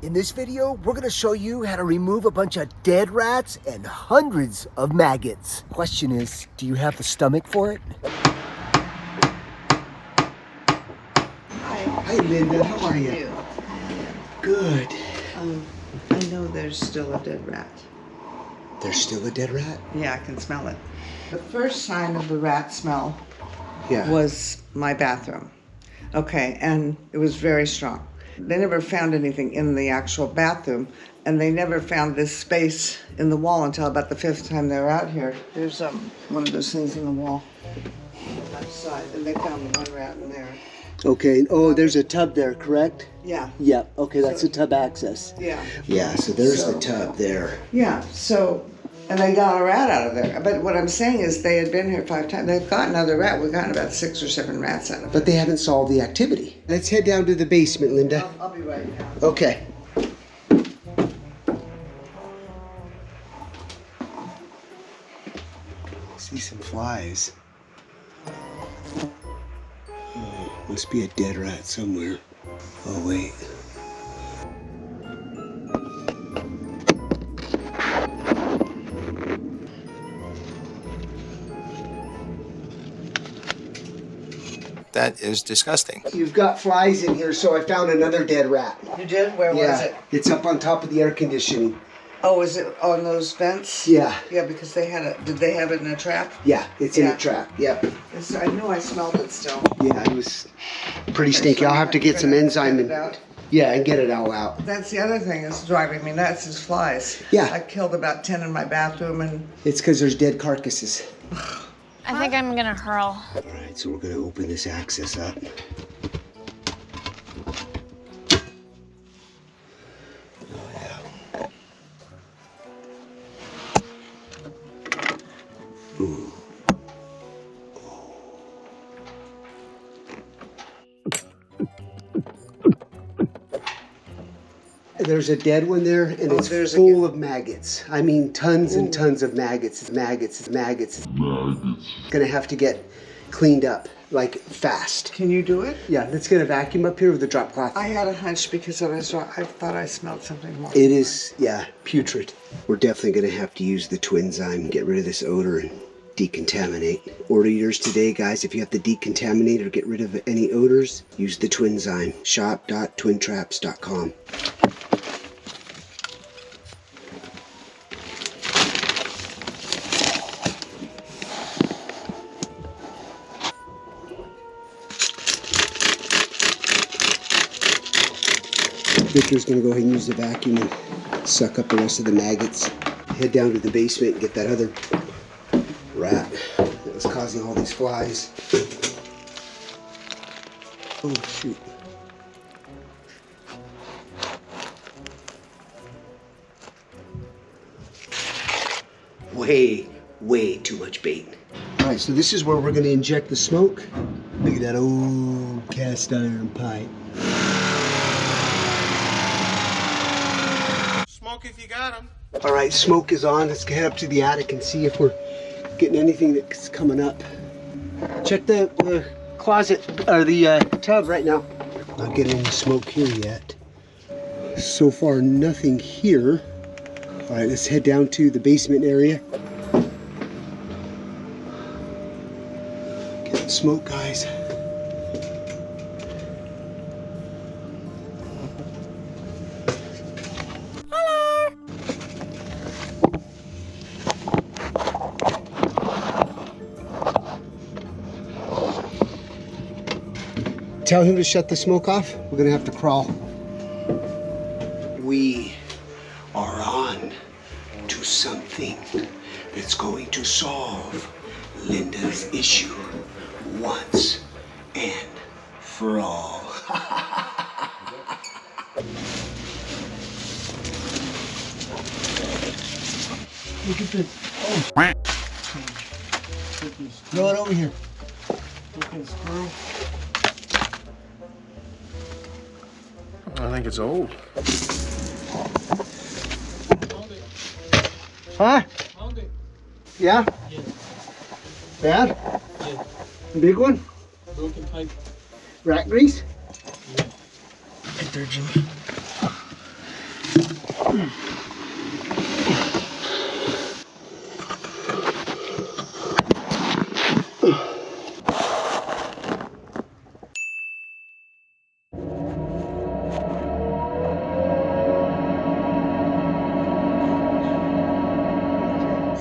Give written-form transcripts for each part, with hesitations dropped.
In this video, we're gonna show you how to remove a bunch of dead rats and hundreds of maggots. Question is, do you have the stomach for it? Hi Linda, how are you? Good. I know there's still a dead rat. There's still a dead rat? Yeah, I can smell it. The first sign of the rat smell was my bathroom. Okay, and it was very strong. They never found anything in the actual bathroom, and they never found this space in the wall until about the fifth time they were out here. There's one of those things in the wall outside, and they found one rat in there. Okay, oh, there's a tub there, correct? Yeah. Yeah, okay, that's the tub access. Yeah. Yeah, so there's the tub there. Yeah, so, and they got a rat out of there. But what I'm saying is they had been here 5 times. They've got another rat. We've gotten about 6 or 7 rats out of it. But they haven't solved the activity. Let's head down to the basement, Linda. I'll be right now. Okay. See some flies. Oh, must be a dead rat somewhere. Oh, wait. That is disgusting. You've got flies in here, so I found another dead rat. You did? Where was it? It's up on top of the air conditioning. Oh, is it on those vents? Yeah. Yeah, because they had did they have it in a trap? Yeah, it's in a trap. Yep. I knew I smelled it still. Yeah, it was pretty stinky. I'll have to get some enzyme and get it all out. That's the other thing that's driving me nuts is flies. Yeah. I killed about 10 in my bathroom and... It's because there's dead carcasses. I think I'm gonna hurl. All right, so we're gonna open this access up. Oh yeah. Ooh. There's a dead one there, and it's full of maggots. I mean, tons and tons of maggots. It's maggots. Gonna have to get cleaned up, like, fast. Can you do it? Yeah, let's get a vacuum up here with a drop cloth. I had a hunch because I thought I smelled something more. It is, yeah, putrid. We're definitely gonna have to use the Twinzyme, get rid of this odor and decontaminate. Order yours today, guys. If you have to decontaminate or get rid of any odors, use the Twinzyme. Shop.twintraps.com. Victor's gonna go ahead and use the vacuum and suck up the rest of the maggots. Head down to the basement and get that other rat that was causing all these flies. Oh shoot. Way too much bait. All right, so this is where we're gonna inject the smoke. Look at that old cast iron pipe. Smoke if you got them. All right, smoke is on. Let's head up to the attic and see if we're getting anything that's coming up. Check the closet, or the tub right now. Not getting any smoke here yet. So far, nothing here. All right, let's head down to the basement area. Getting smoke, guys. Tell him to shut the smoke off. We're gonna have to crawl. We are on to something that's going to solve Linda's issue once and for all. Look at this. Oh. Throw it over here. Looking screw. I think it's old. Huh? Yeah? Yeah. Bad? Yeah. Big one? Broken pipe. Rat grease? Yeah. Right there, Jimmy.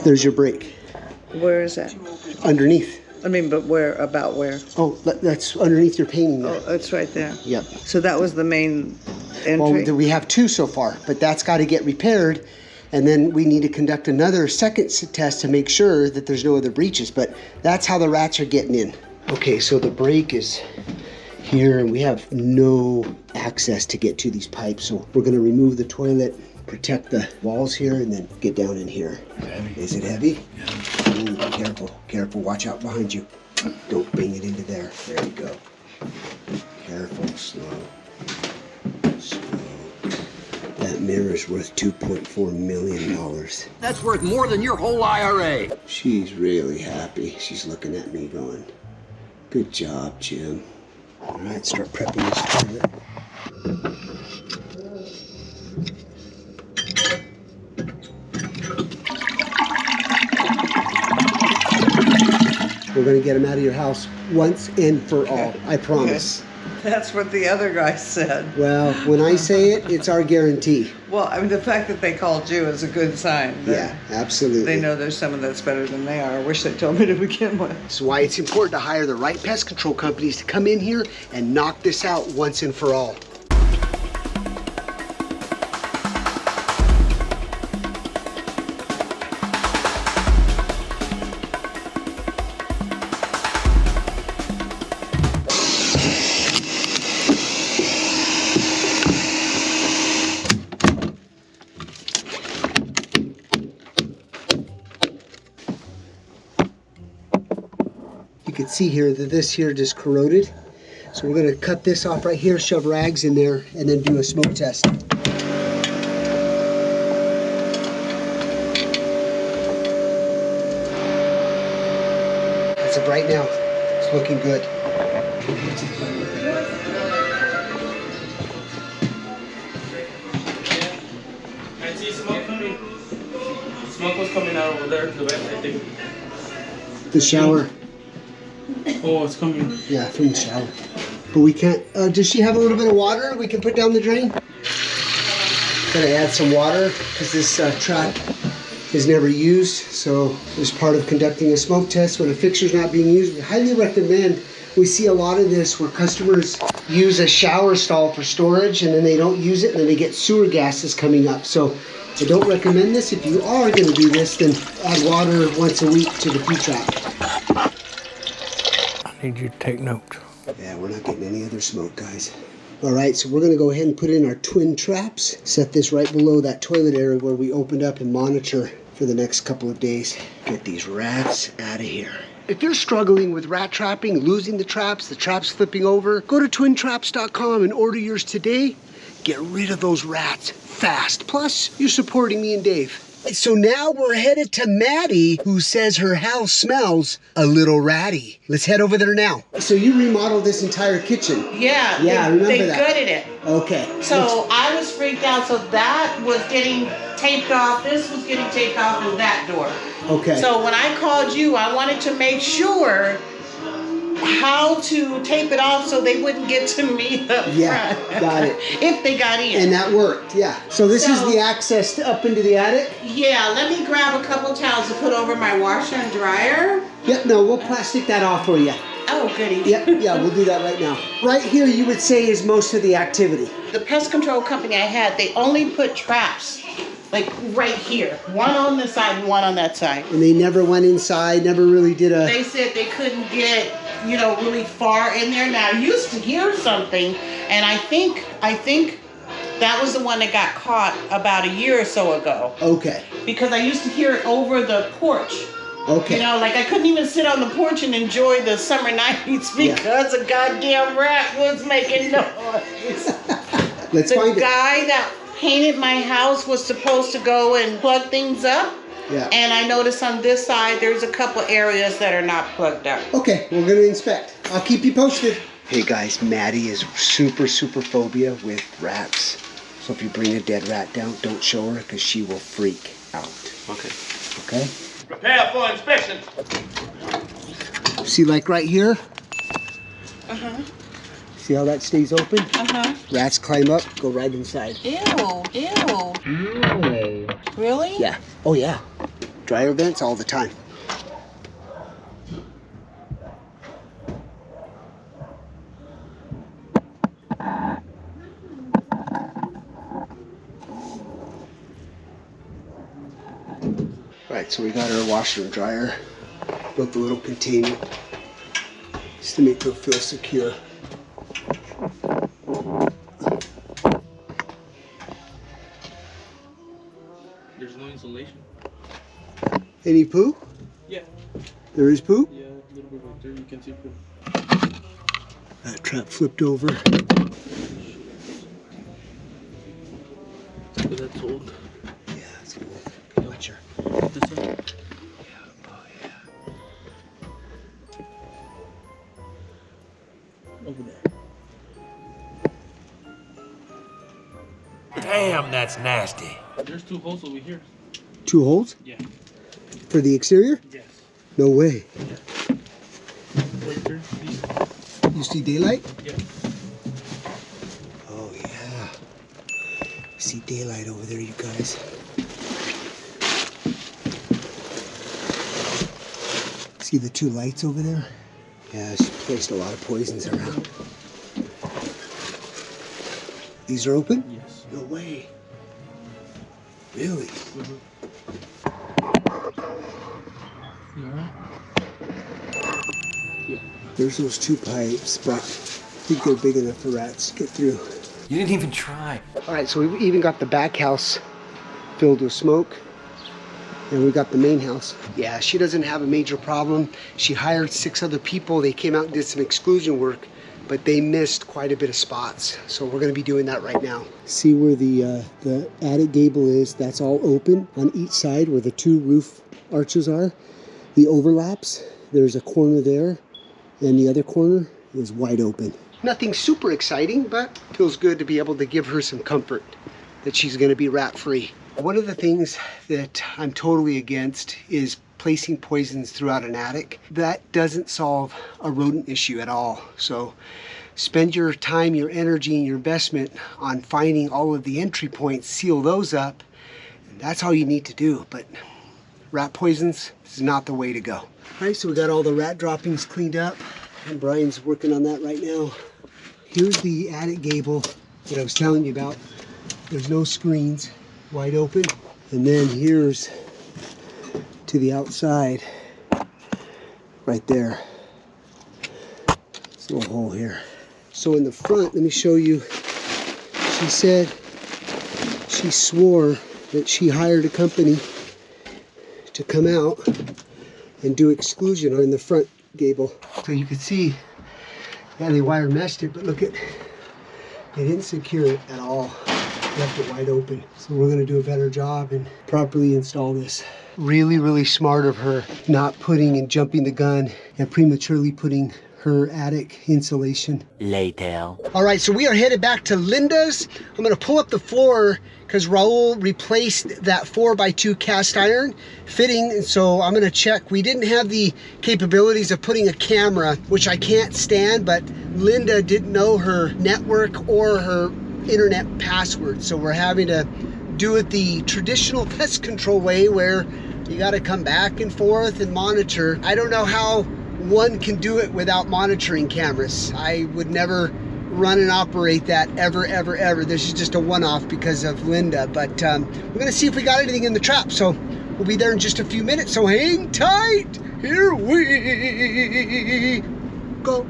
There's your brake. Where is that? Underneath. I mean, but where, about where? Oh, that's underneath your painting there. Oh, it's right there. Yep. So that was the main entry? Well, we have 2 so far, but that's got to get repaired. And then we need to conduct another second test to make sure that there's no other breaches. But that's how the rats are getting in. Okay, so the brake is here and we have no access to get to these pipes. So we're going to remove the toilet, protect the walls here, and then get down in here. Is it heavy? Yeah. Careful, careful. Watch out behind you. Don't bang it into there. There you go. Careful, slow. That mirror's worth $2.4 million. That's worth more than your whole IRA. She's really happy. She's looking at me going, good job, Jim. All right, start prepping this toilet. We're gonna get them out of your house once and for all, I promise. That's what the other guy said. Well, when I say it, it's our guarantee. Well, I mean, the fact that they called you is a good sign. Yeah, absolutely. They know there's someone that's better than they are. I wish they told me to begin with. That's why it's important to hire the right pest control companies to come in here and knock this out once and for all. You can see here that this here just corroded. So we're gonna cut this off right here, shove rags in there, and then do a smoke test. As of right now, it's looking good. I see smoke coming. Smoke was coming out over there to the west, I think. The shower. Oh, it's coming. Yeah, from the shower. But we can't, does she have a little bit of water we can put down the drain? Gotta add some water because this trap is never used. So as part of conducting a smoke test when a fixture's not being used, we highly recommend. We see a lot of this where customers use a shower stall for storage and then they don't use it and then they get sewer gases coming up. So I don't recommend this. If you are gonna do this, then add water once a week to the P-trap. I need you to take notes. Yeah, we're not getting any other smoke, guys. All right, so we're gonna go ahead and put in our twin traps. Set this right below that toilet area where we opened up and monitor for the next couple of days. Get these rats out of here. If you're struggling with rat trapping, losing the traps flipping over, go to twintraps.com and order yours today. Get rid of those rats fast. Plus, you're supporting me and Dave. So now we're headed to Maddie, who says her house smells a little ratty. Let's head over there now. So you remodeled this entire kitchen. Yeah, I remember they that. gutted it. Okay. So I was freaked out. So that was getting taped off. This was getting taped off in that door. Okay. So when I called you, I wanted to make sure how to tape it off so they wouldn't get to me up Yeah, front. got it. If they got in. And that worked, yeah. So this is the access up into the attic? Yeah, let me grab a couple towels to put over my washer and dryer. Yep, no, we'll plastic that off for you. Oh, goody. Yeah, we'll do that right now. Right here, you would say, is most of the activity. The pest control company I had, they only put traps like right here. One on this side and one on that side. And they never went inside, never really did a... They said they couldn't get, really far in there. Now, I used to hear something, and I think that was the one that got caught about a year or so ago. Okay. Because I used to hear it over the porch. Okay. Like I couldn't even sit on the porch and enjoy the summer nights because a goddamn rat was making noise. Let's find The it. guy that painted my house was supposed to go and plug things up. Yeah. And I noticed on this side, there's a couple areas that are not plugged up. Okay, we're gonna inspect. I'll keep you posted. Hey guys, Maddie is super phobia with rats. So if you bring a dead rat down, don't show her because she will freak out. Okay. Okay? Prepare for inspection. See, like right here? Uh-huh. See how that stays open? Uh-huh. Rats climb up, go right inside. Ew. Really? Yeah. Oh, yeah. Dryer vents all the time. Right, so we got our washer and dryer. Built a little container just to make her feel secure. There's no insulation. Any poo? Yeah. There is poo? Yeah, a little bit right there. You can see poo. That trap flipped over. But that's old. Yeah, it's cool. Watch her. This one? Yeah, oh yeah. Over there. Damn, that's nasty. There's 2 holes over here. 2 holes? Yeah. For the exterior? Yes. No way. Right there. These. You see daylight? Yeah. Oh yeah. See daylight over there, you guys. See the 2 lights over there? Yeah, she placed a lot of poisons around. These are open? Yes. No way. Really? Mm-hmm. You alright? Yeah. There's those 2 pipes, but I think they're big enough for rats to get through. You didn't even try. All right, so we've even got the back house filled with smoke. And we got the main house. Yeah, she doesn't have a major problem. She hired 6 other people. They came out and did some exclusion work, but they missed quite a bit of spots. So we're gonna be doing that right now. See where the attic gable is? That's all open on each side where the 2 roof arches are. The overlaps, there's a corner there, and the other corner is wide open. Nothing super exciting, but feels good to be able to give her some comfort that she's gonna be rat-free. One of the things that I'm totally against is placing poisons throughout an attic. That doesn't solve a rodent issue at all. So spend your time, your energy, and your investment on finding all of the entry points, seal those up, and that's all you need to do. But rat poisons is not the way to go. All right, so we got all the rat droppings cleaned up, and Brian's working on that right now. Here's the attic gable that I was telling you about. There's no screens, wide open. And then here's to the outside, right there. This little hole here. So in the front, let me show you. She said, she swore that she hired a company to come out and do exclusion on the front gable. So you can see, yeah, they wire meshed it, but look at, they didn't secure it at all. Left it wide open. So we're gonna do a better job and properly install this. Really, really smart of her not putting and jumping the gun and prematurely putting her attic insulation. Later. All right, so we are headed back to Linda's. I'm gonna pull up the floor because Raul replaced that 4x2 cast iron fitting, and so I'm gonna check. We didn't have the capabilities of putting a camera, which I can't stand, but Linda didn't know her network or her internet password, so we're having to do it the traditional pest control way where you got to come back and forth and monitor. I don't know how one can do it without monitoring cameras. I would never run and operate that ever, ever, ever. This is just a one-off because of Linda, but we're gonna see if we got anything in the trap. So we'll be there in just a few minutes, so hang tight. Here we go.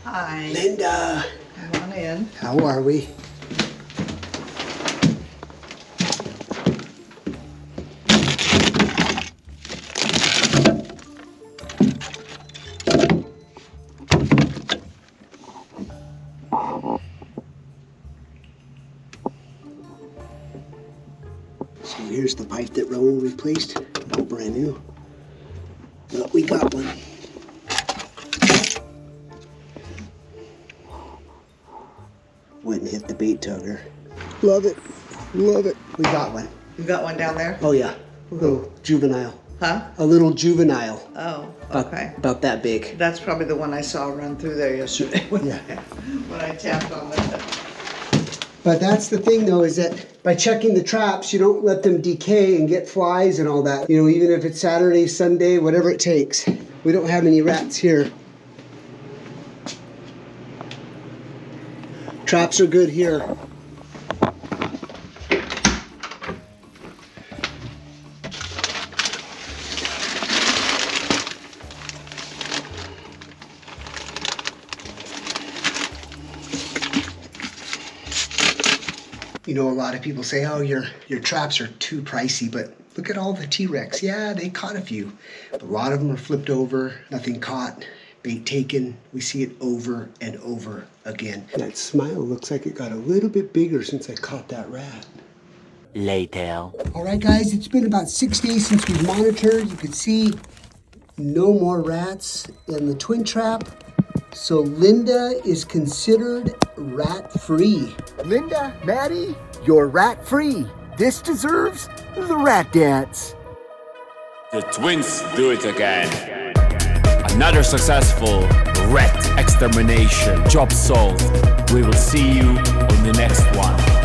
Hi. Linda, Come on in. how are we? So here's the pipe that Raul replaced, all brand new. But we got one. wouldn't hit the bait tugger. Love it. Love it. We got one. You got one down there? Oh yeah. A little juvenile. Huh? A little juvenile. Oh, About, okay. about that big. That's probably the one I saw run through there yesterday when, Yeah. when I tapped on the. But that's the thing though, is that by checking the traps, you don't let them decay and get flies and all that. You know, even if it's Saturday, Sunday, whatever it takes. We don't have any rats here. Traps are good here. You know, a lot of people say, oh, your traps are too pricey, but look at all the T-Rex. Yeah, they caught a few. But a lot of them are flipped over, nothing caught, bait taken. We see it over and over again. That smile looks like it got a little bit bigger since I caught that rat. Later. All right, guys, it's been about 6 days since we monitored. You can see no more rats in the twin trap. So Linda is considered rat-free. Linda, Maddie, you're rat-free. This deserves the rat dance. The twins do it again. Another successful rat extermination. Job solved. We will see you on the next one.